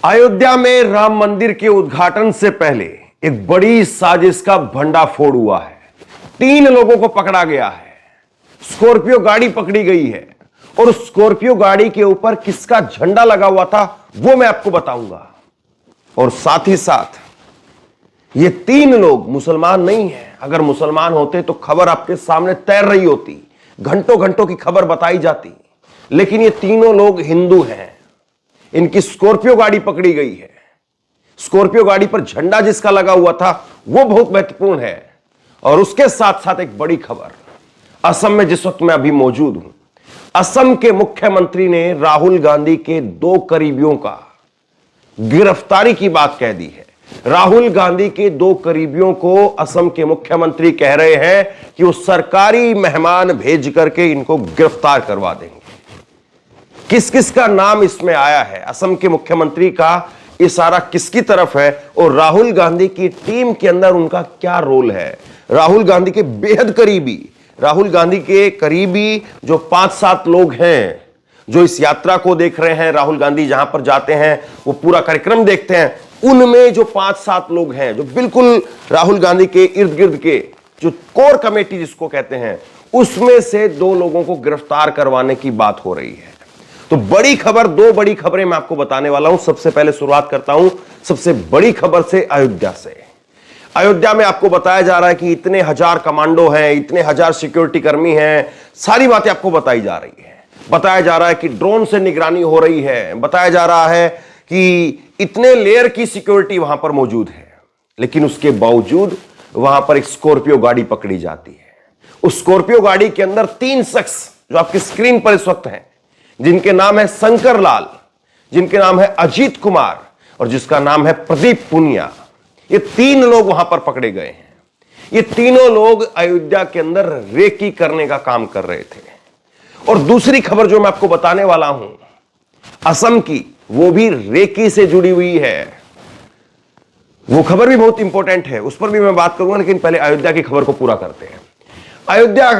अयोध्या में राम मंदिर के उद्घाटन से पहले एक बड़ी साजिश का भंडाफोड़ हुआ है। 3 लोगों को पकड़ा गया है। स्कॉर्पियो गाड़ी पकड़ी गई है और स्कॉर्पियो गाड़ी के ऊपर किसका झंडा लगा हुआ था वो मैं आपको बताऊंगा। और साथ ही साथ ये 3 लोग मुसलमान नहीं हैं। अगर मुसलमान होते तो खबर आपके सामने तैर रही होती, घंटों घंटों की खबर बताई जाती, लेकिन ये तीनों लोग हिंदू हैं। इनकी स्कॉर्पियो गाड़ी पकड़ी गई है। स्कॉर्पियो गाड़ी पर झंडा जिसका लगा हुआ था वो बहुत महत्वपूर्ण है। और उसके साथ साथ एक बड़ी खबर, असम में जिस वक्त मैं अभी मौजूद हूं, असम के मुख्यमंत्री ने राहुल गांधी के 2 करीबियों का गिरफ्तारी की बात कह दी है। राहुल गांधी के 2 करीबियों को असम के मुख्यमंत्री कह रहे हैं कि वो सरकारी मेहमान भेज करके इनको गिरफ्तार करवा देंगे। किस किस का नाम इसमें आया है, असम के मुख्यमंत्री का इशारा किसकी तरफ है और राहुल गांधी की टीम के अंदर उनका क्या रोल है। राहुल गांधी के बेहद करीबी, राहुल गांधी के करीबी जो 5-7 लोग हैं जो इस यात्रा को देख रहे हैं, राहुल गांधी जहां पर जाते हैं वो पूरा कार्यक्रम देखते हैं, उनमें जो 5-7 लोग हैं जो बिल्कुल राहुल गांधी के इर्द गिर्द के जो कोर कमेटी जिसको कहते हैं, उसमें से 2 लोगों को गिरफ्तार करवाने की बात हो रही है। तो बड़ी खबर, 2 बड़ी खबरें मैं आपको बताने वाला हूं। सबसे पहले शुरुआत करता हूं सबसे बड़ी खबर से, अयोध्या से। अयोध्या में आपको बताया जा रहा है कि इतने हजार कमांडो हैं, इतने हजार सिक्योरिटी कर्मी हैं, सारी बातें आपको बताई जा रही है। बताया जा रहा है कि ड्रोन से निगरानी हो रही है, बताया जा रहा है कि इतने लेयर की सिक्योरिटी वहां पर मौजूद है। लेकिन उसके बावजूद वहां पर एक स्कॉर्पियो गाड़ी पकड़ी जाती है। उस स्कॉर्पियो गाड़ी के अंदर 3 शख्स जो आपकी स्क्रीन पर इस वक्त हैं, जिनके नाम है शंकर लाल, जिनके नाम है अजीत कुमार और जिसका नाम है प्रदीप पुनिया, ये 3 लोग वहां पर पकड़े गए हैं। ये तीनों लोग अयोध्या के अंदर रेकी करने का काम कर रहे थे। और दूसरी खबर जो मैं आपको बताने वाला हूं असम की, वो भी रेकी से जुड़ी हुई है। वो खबर भी बहुत इंपॉर्टेंट है, उस पर भी मैं बात करूंगा, लेकिन पहले अयोध्या की खबर को पूरा करते हैं। अयोध्या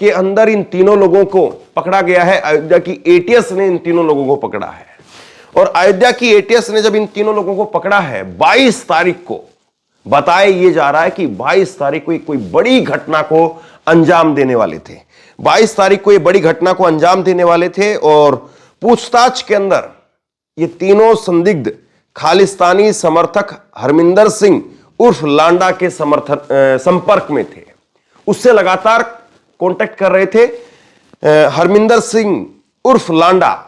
के अंदर इन तीनों लोगों को पकड़ा गया है। अयोध्या की एटीएस ने इन तीनों लोगों को पकड़ा है। और अयोध्या की एटीएस ने जब इन तीनों लोगों को पकड़ा है 22 तारीख को, बताया यह जा रहा है कि 22 तारीख को कोई बड़ी घटना को अंजाम देने वाले थे। 22 तारीख को ये बड़ी घटना को अंजाम देने वाले थे और पूछताछ के अंदर ये तीनों संदिग्ध खालिस्तानी समर्थक हरमिंदर सिंह उर्फ लांडा के संपर्क में थे। उससे लगातार कांटेक्ट कर रहे थे। हरमिंदर सिंह उर्फ लांडा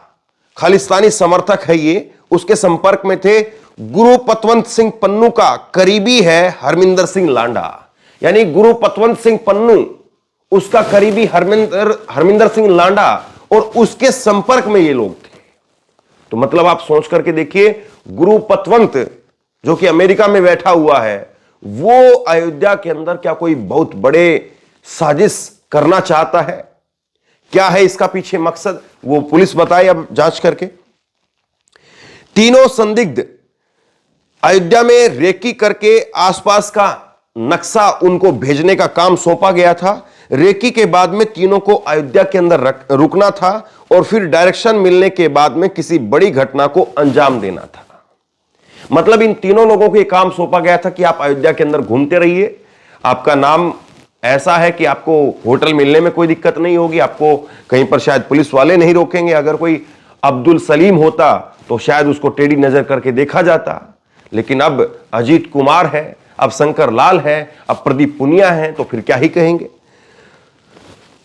खालिस्तानी समर्थक है, ये उसके संपर्क में थे। गुरु पतवंत सिंह पन्नू का करीबी है हरमिंदर सिंह लांडा, यानी गुरु पतवंत सिंह पन्नू उसका करीबी हरमिंदर सिंह लांडा, और उसके संपर्क में ये लोग थे। तो मतलब आप सोच करके देखिए, गुरु पतवंत जो कि अमेरिका में बैठा हुआ है, वो अयोध्या के अंदर क्या कोई बहुत बड़े साजिश करना चाहता है? क्या है इसका पीछे मकसद, वो पुलिस बताए अब जांच करके। तीनों संदिग्ध अयोध्या में रेकी करके आसपास का नक्शा उनको भेजने का काम सौंपा गया था। रेकी के बाद में तीनों को अयोध्या के अंदर रुकना था और फिर डायरेक्शन मिलने के बाद में किसी बड़ी घटना को अंजाम देना था। मतलब इन तीनों लोगों को यह काम सौंपा गया था कि आप अयोध्या के अंदर घूमते रहिए, आपका नाम ऐसा है कि आपको होटल मिलने में कोई दिक्कत नहीं होगी, आपको कहीं पर शायद पुलिस वाले नहीं रोकेंगे। अगर कोई अब्दुल सलीम होता तो शायद उसको टेढ़ी नजर करके देखा जाता, लेकिन अब अजीत कुमार है, अब शंकर लाल है, अब प्रदीप पुनिया है, तो फिर क्या ही कहेंगे।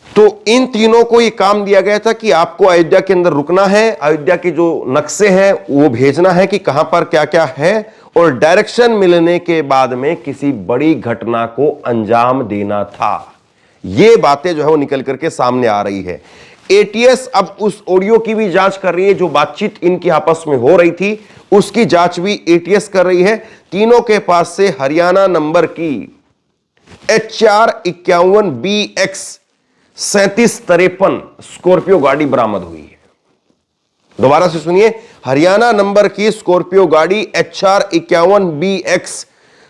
तो इन तीनों को यह काम दिया गया था कि आपको अयोध्या के अंदर रुकना है, अयोध्या के जो नक्शे हैं वो भेजना है कि कहां पर क्या क्या है, और डायरेक्शन मिलने के बाद में किसी बड़ी घटना को अंजाम देना था। ये बातें जो है वो निकल करके सामने आ रही है। एटीएस अब उस ऑडियो की भी जांच कर रही है, जो बातचीत इनकी आपस में हो रही थी उसकी जांच भी एटीएस कर रही है। तीनों के पास से हरियाणा नंबर की HR 51 BX 3753 स्कॉर्पियो गाड़ी बरामद हुई है। दोबारा से सुनिए, हरियाणा नंबर की स्कॉर्पियो गाड़ी HR 51 BX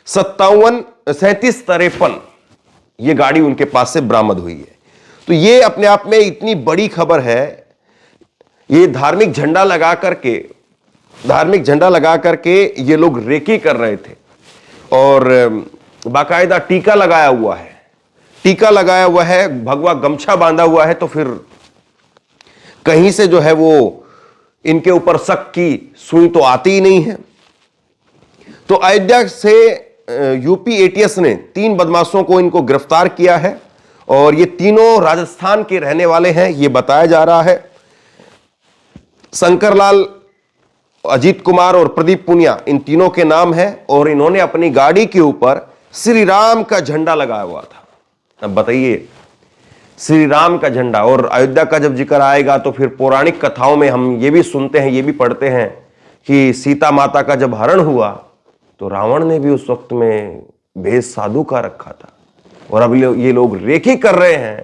3753 यह गाड़ी उनके पास से बरामद हुई है। तो यह अपने आप में इतनी बड़ी खबर है। यह धार्मिक झंडा लगा करके धार्मिक झंडा लगा करके ये लोग रेकी कर रहे थे और बाकायदा टीका लगाया हुआ है, टीका लगाया हुआ है, भगवा गमछा बांधा हुआ है, तो फिर कहीं से जो है वो इनके ऊपर शक की सुई तो आती ही नहीं है। तो अयोध्या से यूपी एटीएस ने 3 बदमाशों को इनको गिरफ्तार किया है और ये तीनों राजस्थान के रहने वाले हैं, ये बताया जा रहा है। शंकरलाल, अजीत कुमार और प्रदीप पुनिया, इन तीनों के नाम है और इन्होंने अपनी गाड़ी के ऊपर श्री राम का झंडा लगाया हुआ था। अब बताइए, श्री राम का झंडा। और अयोध्या का जब जिक्र आएगा तो फिर पौराणिक कथाओं में हम ये भी सुनते हैं, ये भी पढ़ते हैं कि सीता माता का जब हरण हुआ तो रावण ने भी उस वक्त में भेष साधु का रखा था और अब ये लोग रेकी कर रहे हैं।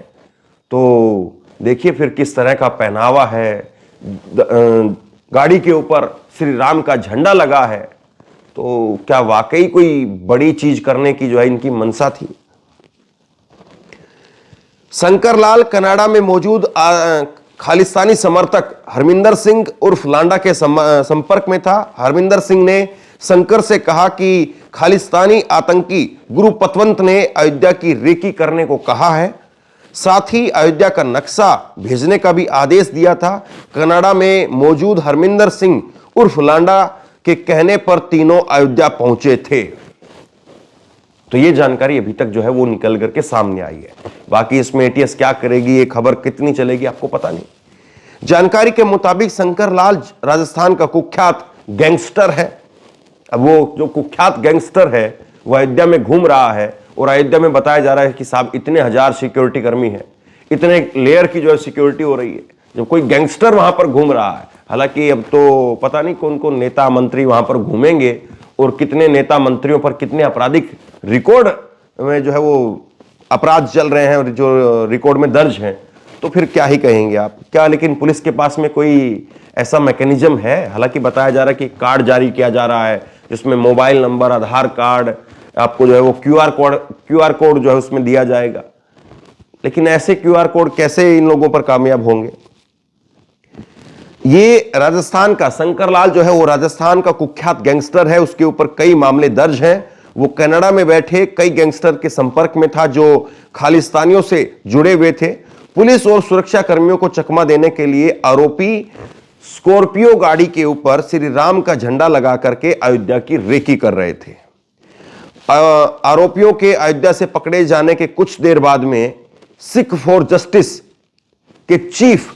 तो देखिए फिर किस तरह का पहनावा है, गाड़ी के ऊपर श्री राम का झंडा लगा है, तो क्या वाकई कोई बड़ी चीज करने की जो है इनकी मंशा थी। शंकरलाल कनाडा में मौजूद खालिस्तानी समर्थक हरमिंदर सिंह उर्फ लांडा के संपर्क में था। हरमिंदर सिंह ने शंकर से कहा कि खालिस्तानी आतंकी गुरु पतवंत ने अयोध्या की रेकी करने को कहा है, साथ ही अयोध्या का नक्शा भेजने का भी आदेश दिया था। कनाडा में मौजूद हरमिंदर सिंह उर्फ लांडा के कहने पर तीनों अयोध्या पहुंचे थे। तो ये जानकारी अभी तक जो है वो निकल करके सामने आई है। बाकी इसमें एटीएस क्या करेगी, ये खबर कितनी चलेगी, आपको पता नहीं। जानकारी के मुताबिक शंकरलाल राजस्थान का कुख्यात गैंगस्टर है। अब वो जो कुख्यात गैंगस्टर है वो अयोध्या में घूम रहा है और अयोध्या में बताया जा रहा है कि साहब इतने हजार सिक्योरिटी कर्मी हैं, इतने लेयर की जो है सिक्योरिटी हो रही है, जब कोई गैंगस्टर वहां पर घूम रहा है। हालांकि अब तो पता नहीं कौन कौन नेता मंत्री वहां पर घूमेंगे और कितने नेता मंत्रियों पर कितने आपराधिक रिकॉर्ड में जो है वो अपराध चल रहे हैं और जो रिकॉर्ड में दर्ज हैं, तो फिर क्या ही कहेंगे आप क्या। लेकिन पुलिस के पास में कोई ऐसा मैकेनिज्म है? हालांकि बताया जा रहा है कि कार्ड जारी किया जा रहा है जिसमें मोबाइल नंबर, आधार कार्ड, आपको जो है वो क्यूआर कोड जो है उसमें दिया जाएगा। लेकिन ऐसे क्यूआर कोड कैसे इन लोगों पर कामयाब होंगे? ये राजस्थान का शंकरलाल जो है वो राजस्थान का कुख्यात गैंगस्टर है, उसके ऊपर कई मामले दर्ज हैं। वो कनाडा में बैठे कई गैंगस्टर के संपर्क में था जो खालिस्तानियों से जुड़े हुए थे। पुलिस और सुरक्षा कर्मियों को चकमा देने के लिए आरोपी स्कॉर्पियो गाड़ी के ऊपर श्री राम का झंडा लगा करके अयोध्या की रेकी कर रहे थे। आरोपियों के अयोध्या से पकड़े जाने के कुछ देर बाद में सिख फॉर जस्टिस के चीफ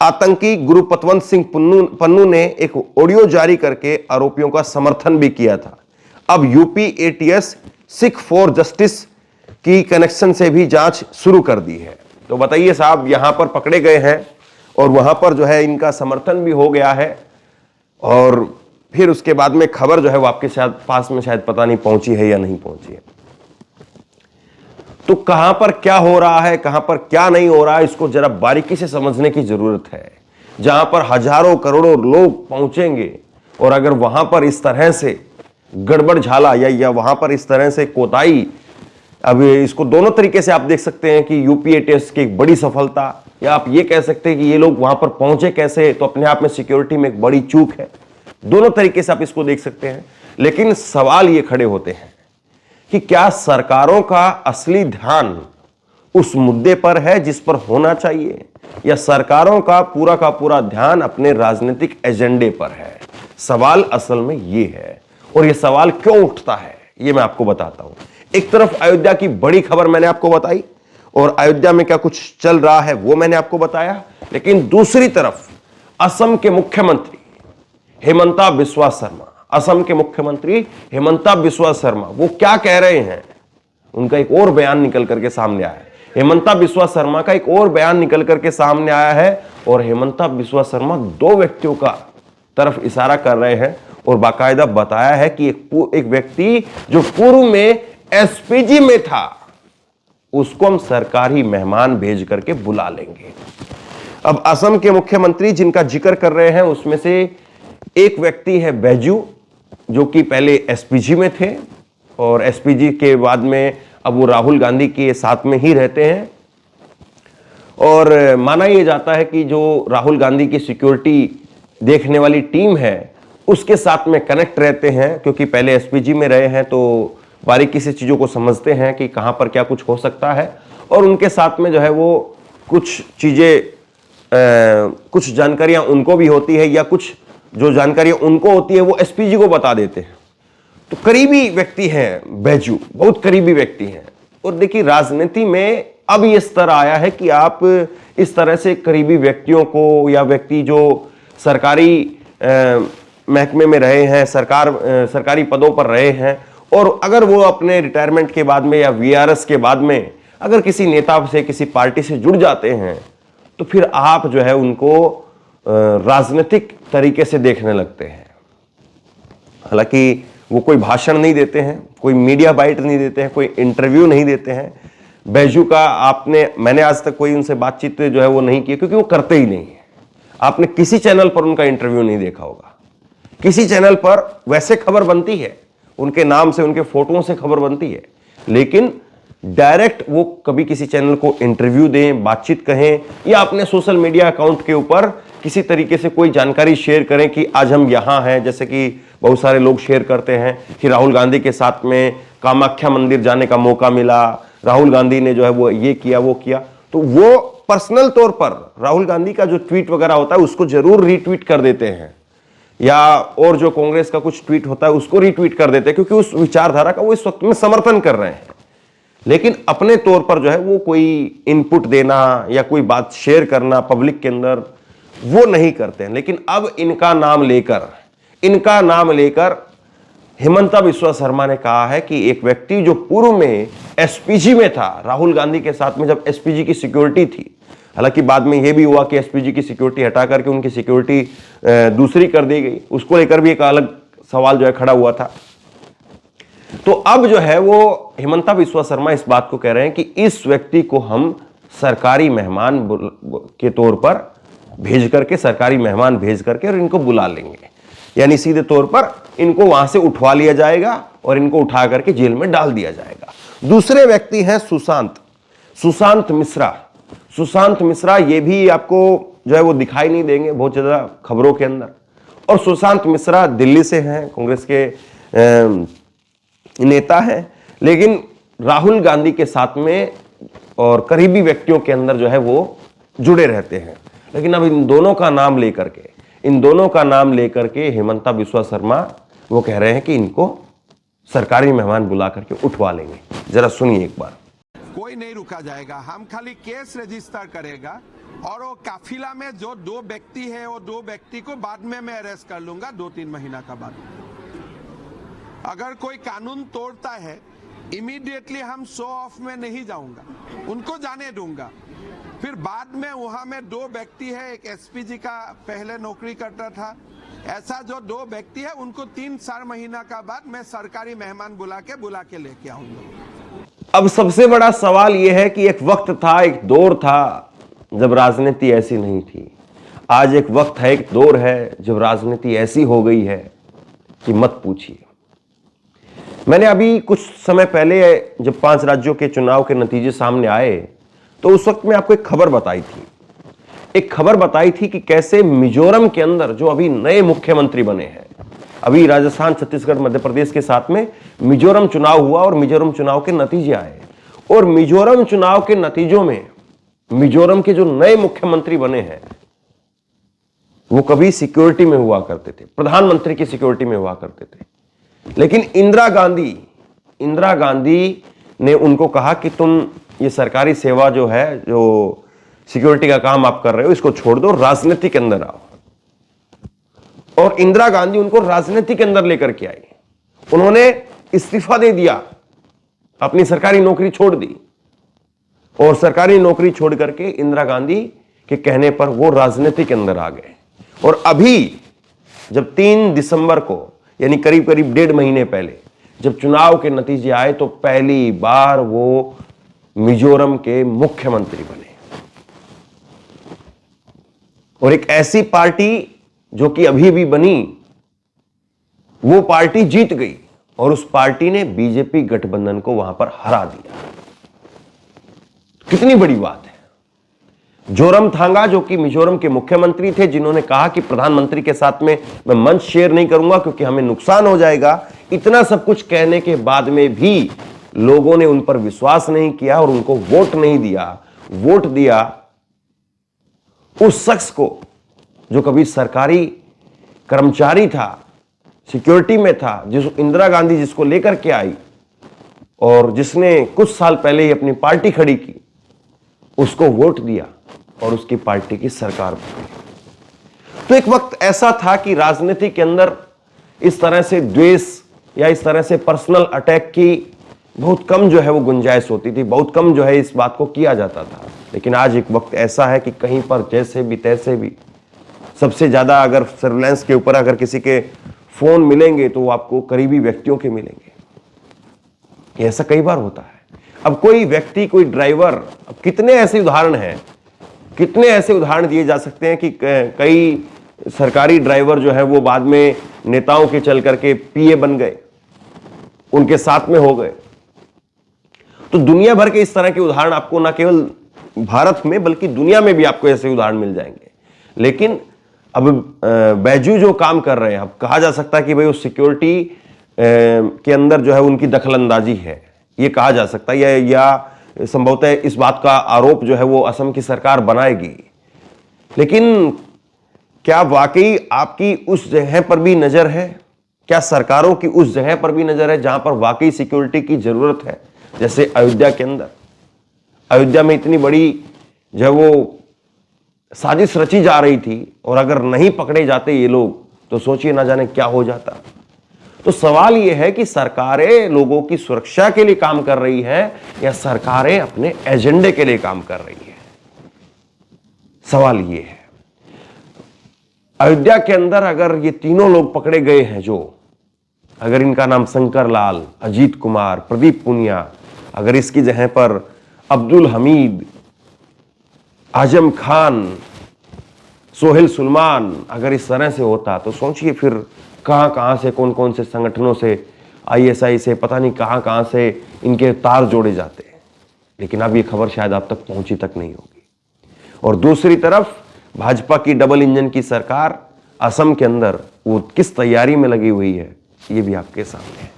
आतंकी गुरु पतवंत सिंह पन्नू ने एक ऑडियो जारी करके आरोपियों का समर्थन भी किया था। अब UP ATS Sikh for justice की कनेक्शन से भी जांच शुरू कर दी है। तो बताइए साहब, यहां पर पकड़े गए हैं और वहां पर जो है इनका समर्थन भी हो गया है और फिर उसके बाद में खबर जो है वो आपके शायद पास में शायद पता नहीं पहुंची है या नहीं पहुंची है। तो कहां पर क्या हो रहा है, कहां पर क्या नहीं हो रहा है, इसको जरा बारीकी से समझने की जरूरत है। जहां पर हजारों करोड़ों लोग पहुंचेंगे और अगर वहां पर इस तरह से गड़बड़ झाला या वहां पर इस तरह से कोताही, अब इसको दोनों तरीके से आप देख सकते हैं कि यूपी एटीएस की एक बड़ी सफलता, या आप ये कह सकते हैं कि ये लोग वहां पर पहुंचे कैसे, तो अपने आप में सिक्योरिटी में एक बड़ी चूक है। दोनों तरीके से आप इसको देख सकते हैं। लेकिन सवाल ये खड़े होते हैं कि क्या सरकारों का असली ध्यान उस मुद्दे पर है जिस पर होना चाहिए, या सरकारों का पूरा ध्यान अपने राजनीतिक एजेंडे पर है? सवाल असल में ये है। और ये सवाल क्यों उठता है ये मैं आपको बताता हूं। एक तरफ अयोध्या की बड़ी खबर मैंने आपको बताई और अयोध्या में क्या कुछ चल रहा है वो मैंने आपको बताया, लेकिन दूसरी तरफ असम के मुख्यमंत्री हेमंता बिस्वा शर्मा, असम के मुख्यमंत्री हेमंता बिस्वा शर्मा वो क्या कह रहे हैं, उनका एक और बयान निकल करके सामने आया है। हेमंता बिस्वा शर्मा का एक और बयान निकल करके सामने आया है और हेमंता बिस्वा शर्मा 2 व्यक्तियों का तरफ इशारा कर रहे हैं और बाकायदा बताया है कि एक व्यक्ति जो पूर्व में एसपीजी में था उसको हम सरकारी मेहमान भेज करके बुला लेंगे। अब असम के मुख्यमंत्री जिनका जिक्र कर रहे हैं उसमें से एक व्यक्ति है बैजू, जो कि पहले एसपीजी में थे और एसपीजी के बाद में अब वो राहुल गांधी के साथ में ही रहते हैं। और माना यह जाता है कि जो राहुल गांधी की सिक्योरिटी देखने वाली टीम है उसके साथ में कनेक्ट रहते हैं, क्योंकि पहले एसपीजी में रहे हैं तो बारीकी से चीज़ों को समझते हैं कि कहाँ पर क्या कुछ हो सकता है, और उनके साथ में जो है वो कुछ चीज़ें, कुछ जानकारियाँ उनको भी होती है, या कुछ जो जानकारियाँ उनको होती है वो एसपीजी को बता देते हैं। तो करीबी व्यक्ति हैं बैजू, बहुत करीबी व्यक्ति हैं। और देखिए, राजनीति में अब ये स्तर आया है कि आप इस तरह से करीबी व्यक्तियों को, या व्यक्ति जो सरकारी महकमे में रहे हैं, सरकारी पदों पर रहे हैं, और अगर वो अपने रिटायरमेंट के बाद में या वीआरएस के बाद में अगर किसी नेता से, किसी पार्टी से जुड़ जाते हैं, तो फिर आप जो है उनको राजनीतिक तरीके से देखने लगते हैं। हालांकि वो कोई भाषण नहीं देते हैं, कोई मीडिया बाइट नहीं देते हैं, कोई इंटरव्यू नहीं देते हैं। बैजू का मैंने आज तक कोई उनसे बातचीत जो है वो नहीं की, क्योंकि वो करते ही नहीं है। आपने किसी चैनल पर उनका इंटरव्यू नहीं देखा होगा। किसी चैनल पर वैसे खबर बनती है, उनके नाम से, उनके फोटोओं से खबर बनती है, लेकिन डायरेक्ट वो कभी किसी चैनल को इंटरव्यू दें, बातचीत कहें, या अपने सोशल मीडिया अकाउंट के ऊपर किसी तरीके से कोई जानकारी शेयर करें कि आज हम यहां हैं। जैसे कि बहुत सारे लोग शेयर करते हैं कि राहुल गांधी के साथ में कामाख्या मंदिर जाने का मौका मिला, राहुल गांधी ने जो है वो ये किया, वो किया। तो वो पर्सनल तौर पर राहुल गांधी का जो ट्वीट वगैरह होता है उसको जरूर रीट्वीट कर देते हैं, या और जो कांग्रेस का कुछ ट्वीट होता है उसको रीट्वीट कर देते हैं, क्योंकि उस विचारधारा का वो इस वक्त में समर्थन कर रहे हैं। लेकिन अपने तौर पर जो है वो कोई इनपुट देना या कोई बात शेयर करना पब्लिक के अंदर वो नहीं करते हैं। लेकिन अब इनका नाम लेकर हिमंता बिस्वा शर्मा ने कहा है कि एक व्यक्ति जो पूर्व में एसपीजी में था, राहुल गांधी के साथ में जब एसपीजी की सिक्योरिटी थी, हालांकि बाद में यह भी हुआ कि एसपीजी की सिक्योरिटी हटा करके उनकी सिक्योरिटी दूसरी कर दी गई, उसको लेकर भी एक अलग सवाल जो है खड़ा हुआ था। तो अब जो है वो हिमंता बिस्वा शर्मा इस बात को कह रहे हैं कि इस व्यक्ति को हम सरकारी मेहमान के तौर पर भेज करके और इनको बुला लेंगे, यानी सीधे तौर पर इनको वहां से उठवा लिया जाएगा और इनको उठा करके जेल में डाल दिया जाएगा। दूसरे व्यक्ति हैं सुशांत मिश्रा। ये भी आपको जो है वो दिखाई नहीं देंगे बहुत ज्यादा खबरों के अंदर। और सुशांत मिश्रा दिल्ली से हैं, कांग्रेस के नेता हैं, लेकिन राहुल गांधी के साथ में और करीबी व्यक्तियों के अंदर जो है वो जुड़े रहते हैं। लेकिन अब इन दोनों का नाम लेकर के हिमंता बिस्वा शर्मा वो कह रहे हैं कि इनको सरकारी मेहमान बुला करके उठवा लेंगे। जरा सुनिए एक बार। कोई नहीं रुका जाएगा, हम खाली केस रजिस्टर करेगा, और वो काफिला में जो 2 व्यक्ति है वो 2 व्यक्ति को बाद में मैं अरेस्ट कर लूंगा 2-3 महीना का बाद। अगर कोई कानून तोड़ता है इमीडिएटली हम शो ऑफ में नहीं जाऊंगा, उनको जाने दूंगा। फिर बाद में वहां में 2 व्यक्ति है, एक एसपीजी का पहले नौकरी करता था, ऐसा जो 2 व्यक्ति है उनको 3-4 महीना का बाद मैं सरकारी मेहमान बुला के लेके आऊंगा। अब सबसे बड़ा सवाल यह है कि एक वक्त था, एक दौर था जब राजनीति ऐसी नहीं थी। आज एक वक्त है, एक दौर है जब राजनीति ऐसी हो गई है कि मत पूछिए। मैंने अभी कुछ समय पहले जब 5 राज्यों के चुनाव के नतीजे सामने आए तो उस वक्त में आपको एक खबर बताई थी कि कैसे मिजोरम के अंदर जो अभी नए मुख्यमंत्री बने हैं, अभी राजस्थान, छत्तीसगढ़, मध्य प्रदेश के साथ में मिजोरम चुनाव हुआ और मिजोरम चुनाव के नतीजे आए, और मिजोरम चुनाव के नतीजों में मिजोरम के जो नए मुख्यमंत्री बने हैं वो कभी सिक्योरिटी में हुआ करते थे, प्रधानमंत्री की सिक्योरिटी में हुआ करते थे। लेकिन इंदिरा गांधी ने उनको कहा कि तुम ये सरकारी सेवा जो है, जो सिक्योरिटी का काम आप कर रहे हो, इसको छोड़ दो, राजनीति के अंदर आओ। और इंदिरा गांधी उनको राजनीति के अंदर लेकर के आई। उन्होंने इस्तीफा दे दिया, अपनी सरकारी नौकरी छोड़ दी, और सरकारी नौकरी छोड़ करके इंदिरा गांधी के कहने पर वो राजनीति के अंदर आ गए। और अभी जब 3 दिसंबर को, यानी करीब 1.5 महीने पहले जब चुनाव के नतीजे आए, तो पहली बार वो मिजोरम के मुख्यमंत्री बने। और एक ऐसी पार्टी जो कि अभी भी बनी, वो पार्टी जीत गई और उस पार्टी ने बीजेपी गठबंधन को वहां पर हरा दिया। कितनी बड़ी बात है। जोरमथांगा जो कि मिजोरम के मुख्यमंत्री थे, जिन्होंने कहा कि प्रधानमंत्री के साथ में मैं मंच शेयर नहीं करूंगा क्योंकि हमें नुकसान हो जाएगा। इतना सब कुछ कहने के बाद में भी लोगों ने उन पर विश्वास नहीं किया और उनको वोट नहीं दिया। वोट दिया उस शख्स को जो कभी सरकारी कर्मचारी था, सिक्योरिटी में था, जिस इंदिरा गांधी जिसको लेकर के आई और जिसने कुछ साल पहले ही अपनी पार्टी खड़ी की, उसको वोट दिया और उसकी पार्टी की सरकार बनी। तो एक वक्त ऐसा था कि राजनीति के अंदर इस तरह से द्वेष या इस तरह से पर्सनल अटैक की बहुत कम जो है वो गुंजाइश होती थी, बहुत कम जो है इस बात को किया जाता था। लेकिन आज एक वक्त ऐसा है कि कहीं पर जैसे भी तैसे भी, सबसे ज्यादा अगर सर्विलांस के ऊपर अगर किसी के फोन मिलेंगे तो वो आपको करीबी व्यक्तियों के मिलेंगे। ऐसा कई बार होता है। अब कोई व्यक्ति, कोई ड्राइवर, अब कितने ऐसे उदाहरण हैं, कितने ऐसे उदाहरण दिए जा सकते हैं कि कई सरकारी ड्राइवर जो है वो बाद में नेताओं के चल करके पीए बन गए, उनके साथ में हो गए। तो दुनिया भर के इस तरह के उदाहरण आपको ना केवल भारत में बल्कि दुनिया में भी आपको ऐसे उदाहरण मिल जाएंगे। लेकिन अब बैजू जो काम कर रहे हैं, अब कहा जा सकता है कि भाई उस सिक्योरिटी के अंदर जो है उनकी दखलंदाजी है, ये कहा जा सकता है, या संभवतः इस बात का आरोप जो है वो असम की सरकार बनाएगी। लेकिन क्या वाकई आपकी उस जगह पर भी नजर है? क्या सरकारों की उस जगह पर भी नजर है जहां पर वाकई सिक्योरिटी की जरूरत है? जैसे अयोध्या के अंदर, अयोध्या में इतनी बड़ी जो है वो साजिश रची जा रही थी और अगर नहीं पकड़े जाते ये लोग तो सोचिए ना जाने क्या हो जाता। तो सवाल यह है कि सरकारें लोगों की सुरक्षा के लिए काम कर रही हैं या सरकारें अपने एजेंडे के लिए काम कर रही हैं? सवाल यह है। अयोध्या के अंदर अगर ये तीनों लोग पकड़े गए हैं, जो अगर इनका नाम शंकर लाल, अजीत कुमार, प्रदीप पुनिया, अगर इसकी जगह पर अब्दुल हमीद, आजम खान, सोहेल सुलेमान अगर इस तरह से होता तो सोचिए फिर कहां कहां से, कौन कौन से संगठनों से, आईएसआई से, पता नहीं कहां कहां से इनके तार जोड़े जाते हैं। लेकिन अब ये खबर शायद आप तक पहुंची तक नहीं होगी। और दूसरी तरफ भाजपा की डबल इंजन की सरकार असम के अंदर वो किस तैयारी में लगी हुई है, ये भी आपके सामने है।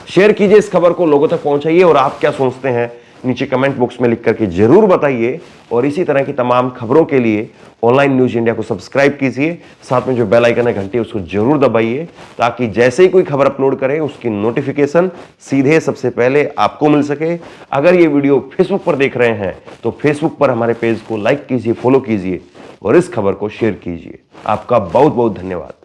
शेयर कीजिए इस खबर को, लोगों तक पहुंचाइए और आप क्या सोचते हैं नीचे कमेंट बॉक्स में लिख करके जरूर बताइए। और इसी तरह की तमाम खबरों के लिए ऑनलाइन न्यूज इंडिया को सब्सक्राइब कीजिए, साथ में जो बेल आइकन है घंटी उसको जरूर दबाइए, ताकि जैसे ही कोई खबर अपलोड करें उसकी नोटिफिकेशन सीधे सबसे पहले आपको मिल सके। अगर ये वीडियो फेसबुक पर देख रहे हैं तो फेसबुक पर हमारे पेज को लाइक कीजिए, फॉलो कीजिए और इस खबर को शेयर कीजिए। आपका बहुत बहुत धन्यवाद।